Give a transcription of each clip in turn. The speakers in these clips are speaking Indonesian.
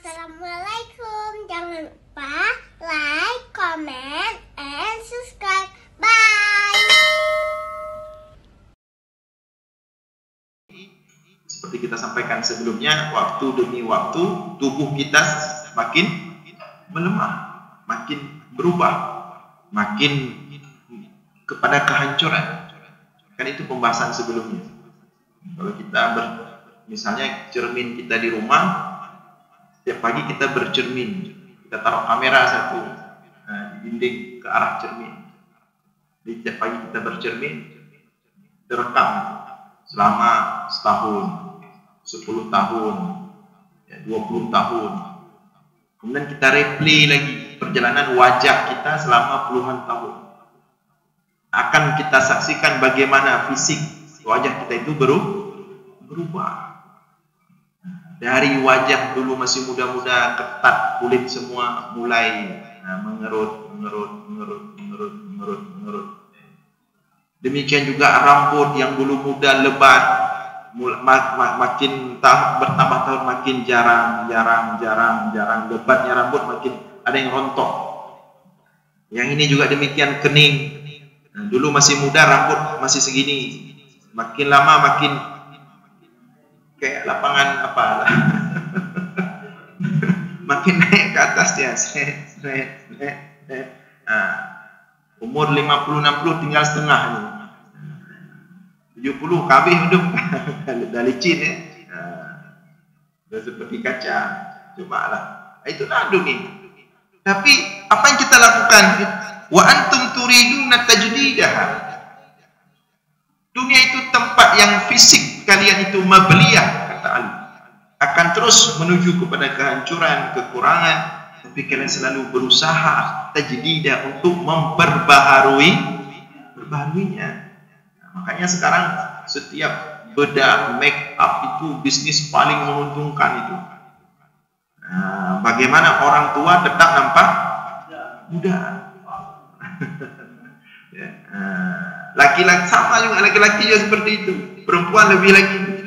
Assalamualaikum. Jangan lupa like, comment, and subscribe. Bye. Seperti kita sampaikan sebelumnya, waktu demi waktu tubuh kita makin melemah, makin berubah, makin kepada kehancuran. Kan itu pembahasan sebelumnya. Kalau kita misalnya cermin kita di rumah, setiap pagi kita bercermin, kita taruh kamera satu di dinding ke arah cermin. Jadi setiap pagi kita bercermin, terekam selama setahun, 10 tahun, 20 tahun. Kemudian kita replay lagi perjalanan wajah kita selama puluhan tahun. Akan kita saksikan bagaimana fisik wajah kita itu berubah. Dari wajah dulu masih muda-muda, ketat, kulit semua mulai mengerut. Demikian juga rambut yang dulu muda lebat, makin bertambah tahun makin jarang. Lebatnya rambut makin ada yang rontok. Yang ini juga demikian, kening. Dulu masih muda, rambut masih segini. Makin lama makin kayak lapangan apalah. Makin naik ke atas dia. Umur 50-60 tinggal setengah ni. 70 kabeh hidup. Dah licin ya. Dah seperti kaca. Cobalah. Itulah dunia. Tapi apa yang kita lakukan? Wa antum turiduna tajdidaha. Dunia itu tempat yang fisik kalian itu mabliyah, kata Ali. Akan terus menuju kepada kehancuran, kekurangan, tapi kalian selalu berusaha tajdidah untuk memperbaharuinya. Makanya sekarang setiap bedah make up itu bisnis paling menguntungkan itu. Bagaimana orang tua tetap nampak muda. Laki-laki sama juga, laki-laki juga seperti itu. Perempuan lebih lagi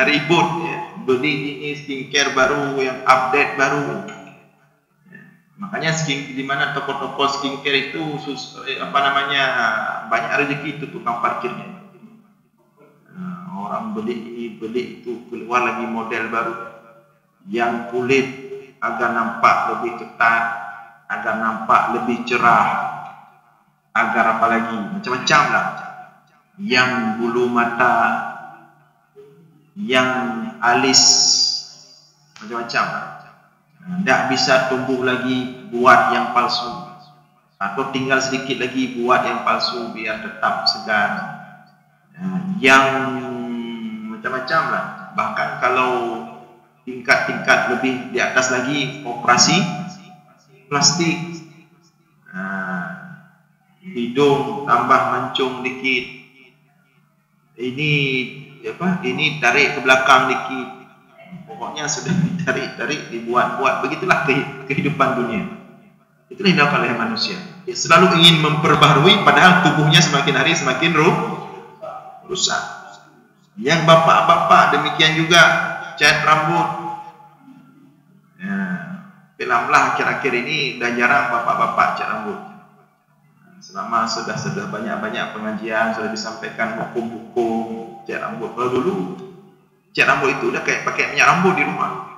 ribut beli ini skincare baru, yang update baru. Makanya di mana toko-toko skincare itu banyak rezeki itu tukang parkirnya. Orang beli ini beli itu, keluar lagi model baru yang kulit agar nampak lebih ketat, agar nampak lebih cerah, agar apa lagi, macam-macam lah. Yang bulu mata, yang alis, macam-macam lah. Tidak bisa tumbuh lagi, buat yang palsu. Atau tinggal sedikit lagi, buat yang palsu biar tetap segar. Yang macam-macam lah. Bahkan kalau tingkat-tingkat lebih di atas lagi, operasi plastik. Hidung tambah mancung dikit. Ini tarik ke belakang dikit. Pokoknya sudah ditarik, dibuat-buat. Begitulah kehidupan dunia. Itulah yang dilakukan oleh manusia. Dia selalu ingin memperbaharui, padahal tubuhnya semakin hari semakin rusak. Yang bapak-bapak demikian juga, cat rambut. Alhamdulillah akhir-akhir ini dah jarang bapak-bapak cat rambut. Selama sudah banyak pengajian, sudah disampaikan hukum-hukum cat rambut. Kalau dulu cat rambut itu udah kayak pakai minyak rambut di rumah.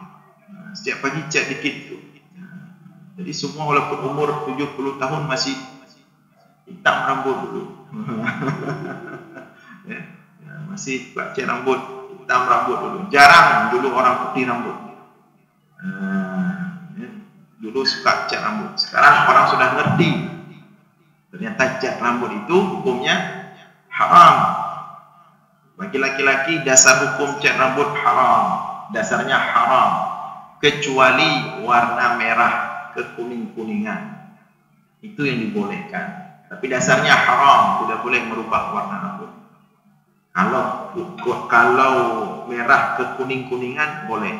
Setiap pagi cat dikit tu. Jadi semua walaupun umur 70 tahun masih hitam rambut dulu. Masih cat rambut, hitam rambut dulu. Jarang dulu orang putih rambut. Dulu suka cat rambut. Sekarang orang sudah ngerti. Ternyata cat rambut itu hukumnya haram. Bagi laki-laki dasar hukum cat rambut haram. Dasarnya haram. Kecuali warna merah kekuning-kuningan. Itu yang dibolehkan. Tapi dasarnya haram. Tidak boleh merubah warna rambut. Kalau merah kekuning-kuningan boleh.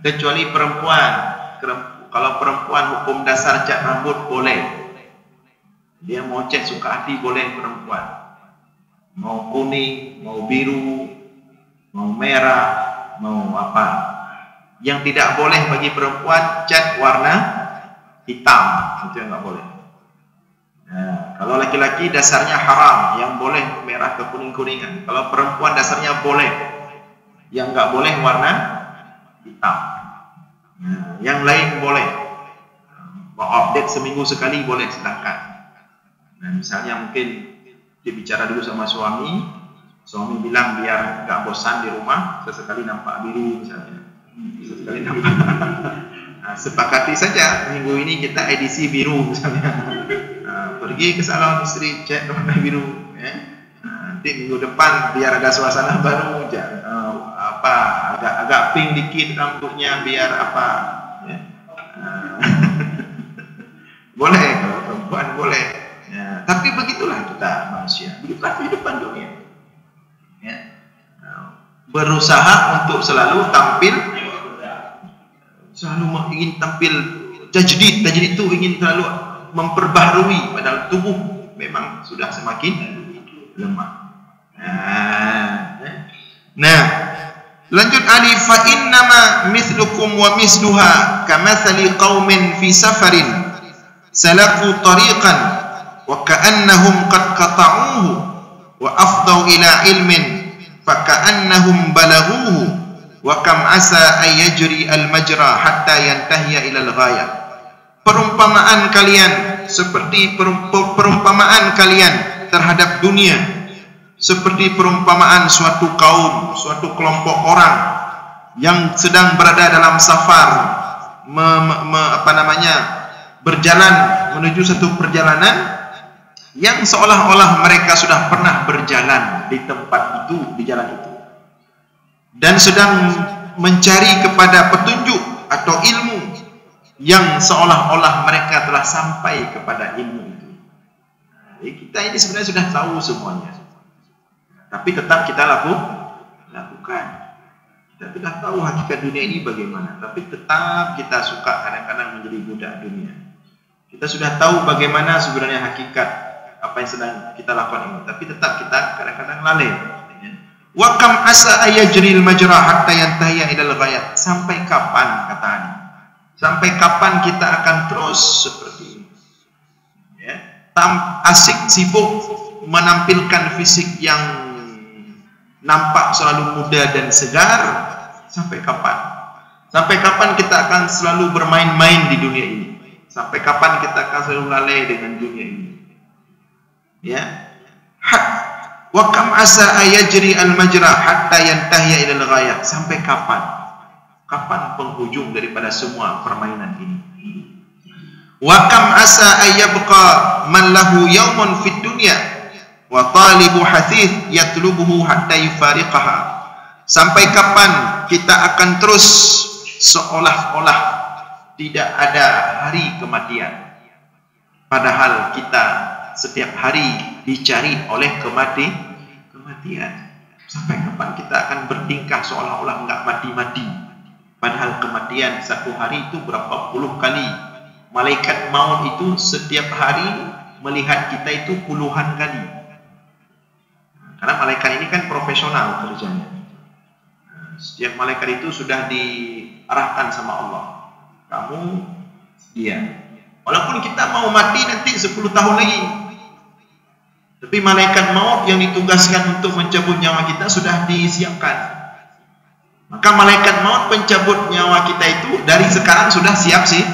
Kecuali perempuan. Kalau perempuan hukum dasar cat rambut boleh. Dia mau cat suka hati boleh perempuan. Mau kuning, mau biru, mau merah, mau apa. Yang tidak boleh bagi perempuan cat warna hitam, itu yang nggak boleh. Nah, kalau laki-laki dasarnya haram, yang boleh merah ke kuning-kuningan. Kalau perempuan dasarnya boleh, yang nggak boleh warna hitam. Nah, yang lain boleh. Mau update seminggu sekali boleh, silakan. Nah, misalnya mungkin dia bicara dulu sama suami bilang biar nggak bosan di rumah, sesekali nampak biru misalnya. Sesekali nampak. Nah, sepakati saja minggu ini kita edisi biru misalnya. Nah, pergi ke salon istri cek warna biru, ya. Nah, nanti minggu depan biar ada suasana baru, agak pink dikit rambutnya biar apa, ya. Boleh kalau perempuan boleh, ya. Tapi begitulah kita manusia, begitulah kehidupan dunia, ya. Nah, berusaha untuk selalu tampil, selalu ingin tampil tajdid itu ingin selalu memperbaharui, padahal tubuh memang sudah semakin lemah. Nah, lanjut Ali, fa innama mithlukum wa misluha kamathali qaumin fi safarin salaku tariqan wa ka'annahum qad qata'uhu wa afdau ila ilmin fa ka'annahum balaghuhu wa kam asa ay yajri al majra hatta yantahiya ila al ghayah. Perumpamaan kalian seperti perumpamaan kalian terhadap dunia seperti perumpamaan suatu kaum, suatu kelompok orang yang sedang berada dalam safar, berjalan menuju satu perjalanan yang seolah-olah mereka sudah pernah berjalan di tempat itu, di jalan itu, dan sedang mencari kepada petunjuk atau ilmu yang seolah-olah mereka telah sampai kepada ilmu itu. Jadi kita ini sebenarnya sudah tahu semuanya, tapi tetap kita lakukan. Kita sudah tahu hakikat dunia ini bagaimana, tapi tetap kita suka kadang-kadang menjadi budak dunia. Kita sudah tahu bagaimana sebenarnya hakikat apa yang sedang kita lakukan ini, tapi tetap kita kadang-kadang lalai. Wa kam asa ayajril majra hatta yantahiya ilal ghayat. Sampai kapan, kata Ali, sampai kapan kita akan terus seperti ini, ya, asik sibuk menampilkan fisik yang nampak selalu muda dan segar. Sampai kapan? Sampai kapan kita akan selalu bermain-main di dunia ini? Sampai kapan kita akan selalu lalai dengan dunia ini? Ya, wa kam asa ayajri al majra hatta yantahiya ila al ghayah. Sampai kapan? Kapan penghujung daripada semua permainan ini? Wa kam asa ayyabqa man lahu yawmun fid dunya wa talibu hathith yatlubuhu hatta yufariqaha. Sampai kapan kita akan terus seolah-olah tidak ada hari kematian, padahal kita setiap hari dicari oleh kematian. Sampai kapan kita akan bertingkah seolah-olah enggak mati-mati, padahal kematian satu hari itu berapa puluh kali. Malaikat maut itu setiap hari melihat kita itu puluhan kali. Karena malaikat ini kan profesional kerjanya. Setiap malaikat itu sudah diarahkan sama Allah. Kamu dia. Walaupun kita mau mati nanti 10 tahun lagi, tapi malaikat maut yang ditugaskan untuk mencabut nyawa kita sudah disiapkan. Maka malaikat maut pencabut nyawa kita itu dari sekarang sudah siap-siap.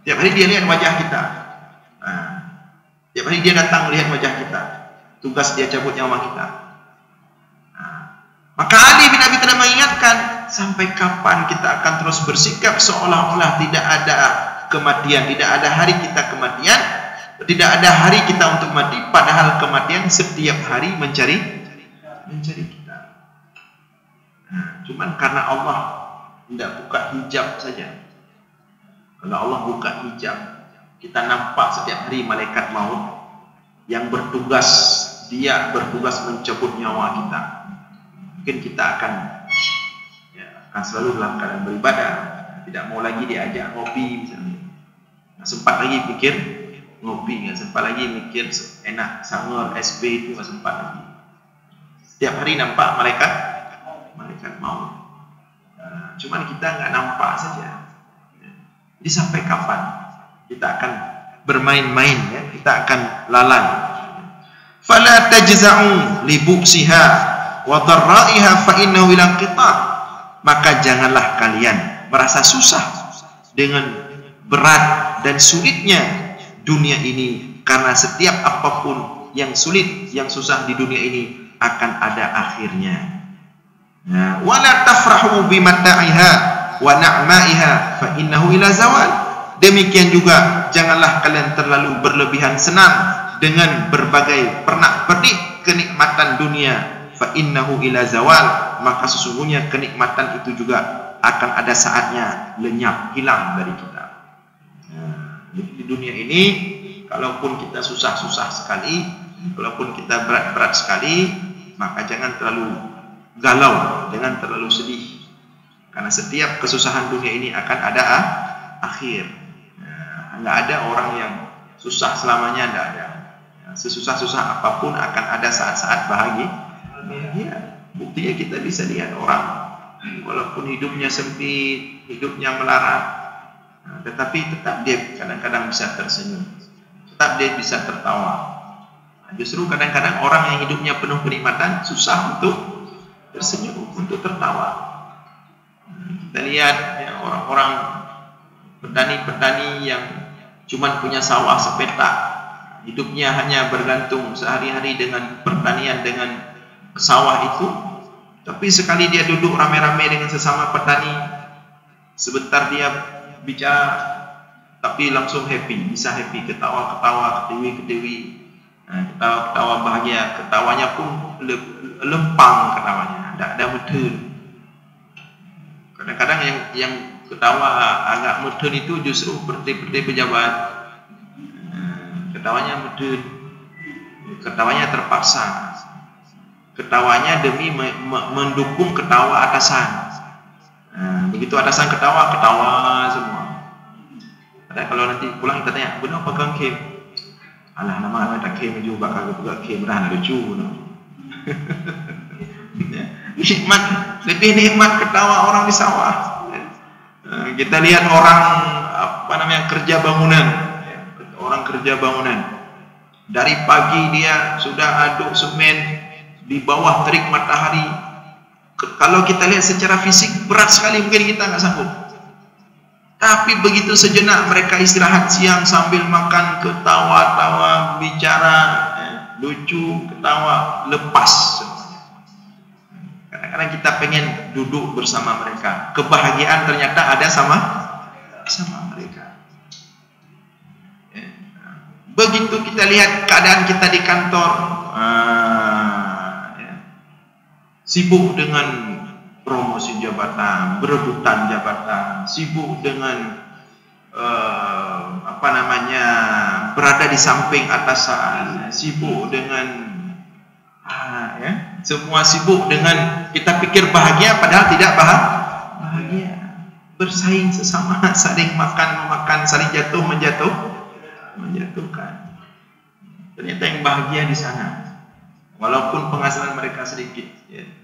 Tiap hari dia lihat wajah kita. Tiap hari dia datang melihat wajah kita. Tugas dia cabut nyawa kita. Maka Ali bin Abi Thalib mengingatkan, sampai kapan kita akan terus bersikap seolah-olah tidak ada kematian, tidak ada hari kita kematian, tidak ada hari kita untuk mati, padahal kematian setiap hari mencari kita. Cuman karena Allah tidak buka hijab saja. Kalau Allah buka hijab, kita nampak setiap hari malaikat maut yang bertugas, dia bertugas mencabut nyawa kita. Mungkin kita akan selalu dalam keadaan beribadah, tidak mau lagi diajak ngopi misalnya, nggak sempat lagi pikir ngopi, nggak sempat lagi mikir enak sangur SB itu, nggak sempat lagi. Setiap hari nampak malaikat maut. cuman kita nggak nampak saja. Jadi sampai kapan kita akan bermain-main, ya? Kita akan lalai. Fala tajza'u li bu'siha wa dharra'iha fa innahu ila qita'. Maka janganlah kalian merasa susah dengan berat dan sulitnya dunia ini, karena setiap apapun yang sulit, yang susah di dunia ini akan ada akhirnya. Wala tafrahu bimata'iha wa na'ma'iha fa innahu ila zawal. Demikian juga janganlah kalian terlalu berlebihan senang dengan berbagai pernak-pernik kenikmatan dunia, fa innahu ila zawal, maka sesungguhnya kenikmatan itu juga akan ada saatnya lenyap, hilang dari kita. Di dunia ini, kalaupun kita susah-susah sekali, kalaupun kita berat-berat sekali, maka jangan terlalu galau, jangan terlalu sedih, karena setiap kesusahan dunia ini akan ada akhir. Nggak ada orang yang susah selamanya, nggak ada. Sesusah-susah apapun akan ada saat-saat bahagia. Buktinya kita bisa lihat orang, walaupun hidupnya sempit, hidupnya melarat, tetapi tetap dia kadang-kadang bisa tersenyum, tetap dia bisa tertawa. Justru kadang-kadang orang yang hidupnya penuh kenikmatan susah untuk tersenyum, untuk tertawa. Kita lihat ya, orang-orang petani-petani yang cuma punya sawah sepetak, hidupnya hanya bergantung sehari-hari dengan pertanian, dengan sawah itu. Tapi sekali dia duduk rame-rame dengan sesama petani, sebentar dia bicara, tapi langsung happy, bisa happy, ketawa-ketawa, ketiwi-ketiwi, ketawa-ketawa bahagia, ketawanya pun lempang ketawanya, tidak ada medun. Kadang-kadang yang ketawa agak medun itu justru perdai pejabat, ketawanya medun, ketawanya terpaksa, ketawanya demi mendukung ketawa atasan. Begitu atasan ketawa, ketawa semua. Padahal kalau nanti pulang kita tanya, benar apa kang Kim? Alah, nama tak Kim juga, kagak juga Kim, dah lucu. Nikmat, lebih nikmat ketawa orang di sawah. Kita lihat orang kerja bangunan, orang kerja bangunan, dari pagi dia sudah aduk semen di bawah terik matahari. Kalau kita lihat secara fisik berat sekali, mungkin kita nggak sanggup. Tapi begitu sejenak mereka istirahat siang sambil makan, ketawa-tawa, bicara, lucu, ketawa, lepas. Kadang-kadang kita pengen duduk bersama mereka. Kebahagiaan ternyata ada sama mereka. Begitu kita lihat keadaan kita di kantor, sibuk dengan promosi jabatan, berebutan jabatan, sibuk dengan berada di samping atasan, sibuk dengan semua sibuk dengan kita pikir bahagia padahal tidak bahagia. Bersaing sesama, saling makan-memakan, saling menjatuhkan. Ternyata yang bahagia di sana, walaupun penghasilan mereka sedikit,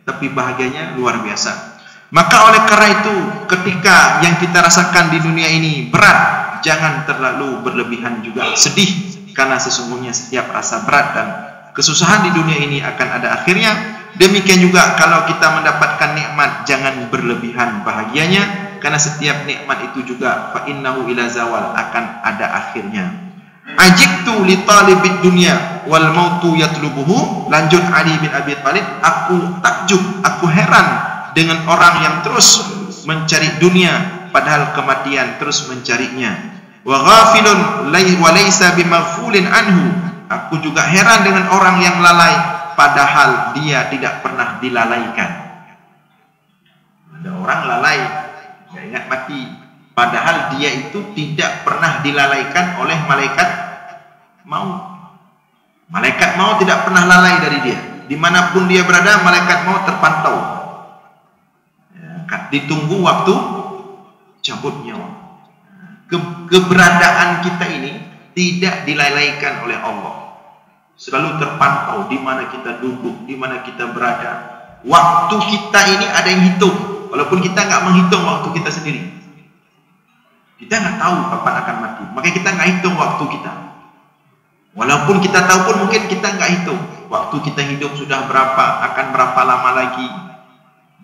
tapi bahagianya luar biasa. Maka oleh karena itu, ketika yang kita rasakan di dunia ini berat, jangan terlalu berlebihan juga sedih, karena sesungguhnya setiap rasa berat dan kesusahan di dunia ini akan ada akhirnya. Demikian juga kalau kita mendapatkan nikmat, jangan berlebihan bahagianya, karena setiap nikmat itu juga fa innahu ila zawal, akan ada akhirnya. Ajibtu li talibid dunya wal mautu yatlubuhu. Lanjut Ali bin Abi Thalib, aku takjub, aku heran dengan orang yang terus mencari dunia padahal kematian terus mencarinya. Wa ghafilun wa laysa bimaghfulin anhu. Aku juga heran dengan orang yang lalai padahal dia tidak pernah dilalaikan. Ada orang lalai, dia ingat mati, padahal dia itu tidak pernah dilalaikan oleh malaikat maut. Malaikat maut tidak pernah lalai dari dia. Dimanapun dia berada, malaikat maut terpantau. Ditunggu waktu cabut nyawa. Keberadaan kita ini tidak dilalaikan oleh Allah. Selalu terpantau di mana kita duduk, di mana kita berada. Waktu kita ini ada yang hitung. Walaupun kita nggak menghitung waktu kita sendiri. Kita nggak tahu kapan akan mati. Makanya kita nggak hitung waktu kita. Walaupun kita tahu pun mungkin kita nggak hitung. Waktu kita hidup sudah berapa, akan berapa lama lagi.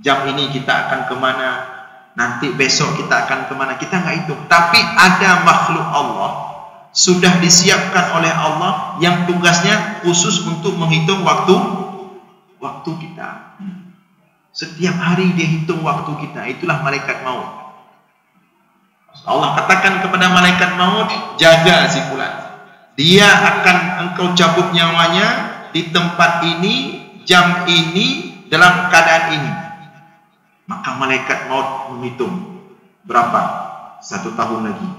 Jam ini kita akan kemana. Nanti besok kita akan kemana. Kita nggak hitung. Tapi ada makhluk Allah. Sudah disiapkan oleh Allah yang tugasnya khusus untuk menghitung waktu kita. Setiap hari dia hitung waktu kita. Itulah malaikat maut. Allah katakan kepada malaikat maut, jaga si fulan. Dia akan engkau cabut nyawanya di tempat ini, jam ini, dalam keadaan ini. Maka malaikat maut menghitung berapa? 1 tahun lagi.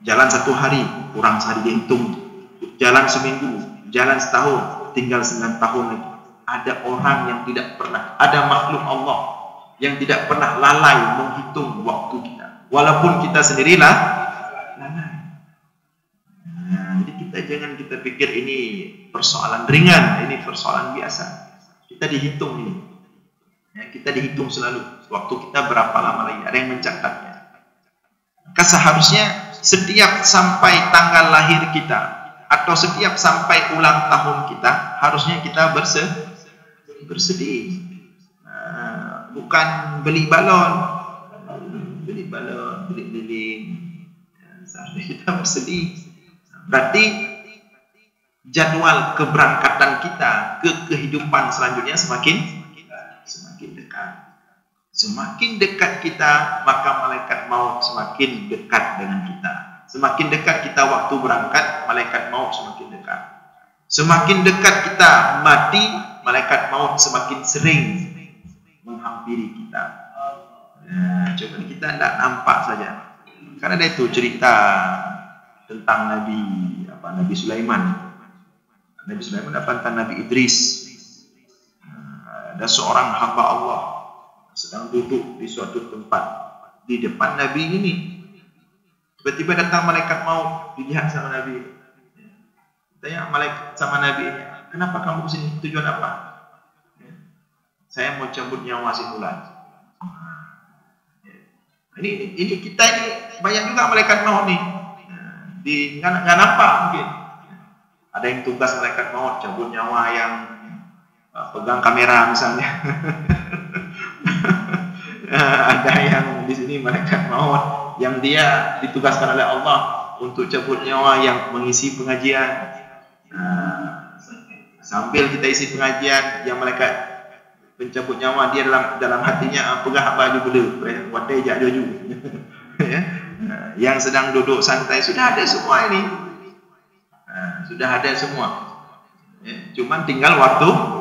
Jalan 1 hari, kurang sehari dia hitung. Jalan seminggu, jalan setahun, tinggal 9 tahun lagi. Ada orang yang tidak pernah, ada makhluk Allah yang tidak pernah lalai menghitung waktu kita. Walaupun kita sendirilah lalai. Nah, jadi jangan kita pikir ini persoalan ringan, ini persoalan biasa. Kita dihitung ini. Ya, kita dihitung selalu. Waktu kita berapa lama lagi, ada yang mencatatnya. Maka seharusnya setiap sampai tanggal lahir kita atau setiap sampai ulang tahun kita, harusnya kita bersedih. Nah, bukan beli balon, beli lilin. Seharusnya kita bersedih. Berarti jadwal keberangkatan kita ke kehidupan selanjutnya semakin dekat. Semakin dekat kita, maka malaikat maut semakin dekat dengan kita. Semakin dekat kita waktu berangkat, malaikat maut semakin dekat. Semakin dekat kita mati, malaikat maut semakin sering menghampiri kita. Nah, coba kita tidak nampak saja. Karena ada itu cerita tentang Nabi Sulaiman. Nabi Sulaiman tentang Nabi Idris. Ada seorang hamba Allah sedang duduk di suatu tempat di depan Nabi ini. Tiba-tiba datang malaikat maut, dilihat sama Nabi. Tanya malaikat sama Nabi ini, kenapa kamu kesini? Tujuan apa? Saya mau cabut nyawa si fulan. Ini kita ini banyak juga malaikat maut nih. Nggak nampak mungkin. Ada yang tugas malaikat maut cabut nyawa yang pegang kamera misalnya. Ada yang di sini malaikat maut yang dia ditugaskan oleh Allah untuk cabut nyawa yang mengisi pengajian. Sambil kita isi pengajian, yang malaikat pencabut nyawa dia dalam hatinya pegang baju bela, wadai jak jaju. Yang sedang duduk santai sudah ada semua ini. Sudah ada semua. Cuman tinggal waktu.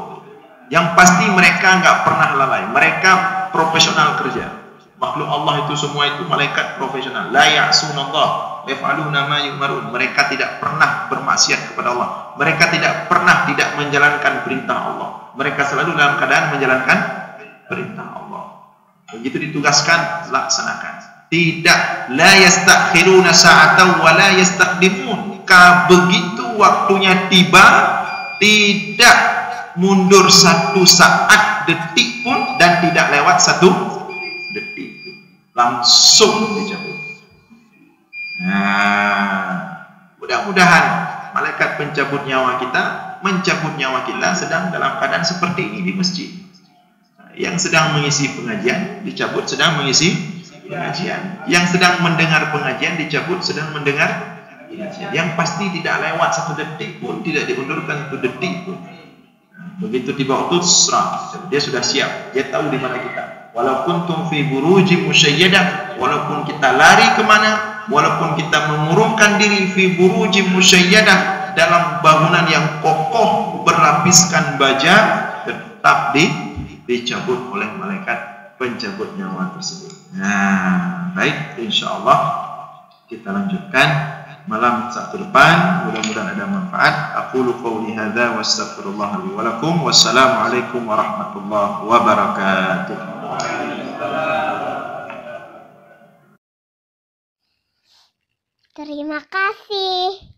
Yang pasti mereka nggak pernah lalai. Mereka profesional kerja. Makhluk Allah itu semua itu malaikat profesional. La ya'sunallah wa yaf'aluna ma yu'marun. Mereka tidak pernah bermaksiat kepada Allah. Mereka tidak pernah tidak menjalankan perintah Allah. Mereka selalu dalam keadaan menjalankan perintah Allah. Begitu ditugaskan, laksanakan. Tidak, la yastakhiruna sa'atan wa la yastaqdimun. Begitu waktunya tiba, tidak mundur 1 saat detik pun dan tidak lewat 1 detik pun. Langsung dicabut. Nah, mudah-mudahan malaikat pencabut nyawa kita mencabut nyawa kita sedang dalam keadaan seperti ini di masjid. Yang sedang mengisi pengajian dicabut sedang mengisi pengajian. Yang sedang mendengar pengajian dicabut sedang mendengar pengajian. Yang pasti tidak lewat 1 detik pun, tidak diundurkan 1 detik pun. Begitu tiba waktu serah, dia sudah siap, dia tahu di mana kita. Walaupun fi burujim musyayyadah, walaupun kita lari kemana, walaupun kita mengurungkan diri fi burujim musyayyadah dalam bangunan yang kokoh berlapiskan baja, tetap dicabut oleh malaikat pencabut nyawa tersebut. Nah, baik, insyaallah kita lanjutkan malam Sabtu depan. Mudah-mudahan ada manfaat. Aqulu qawli hadza wa astaghfirullah li wa lakum. Wassalamualaikum warahmatullahi wabarakatuh. Terima kasih.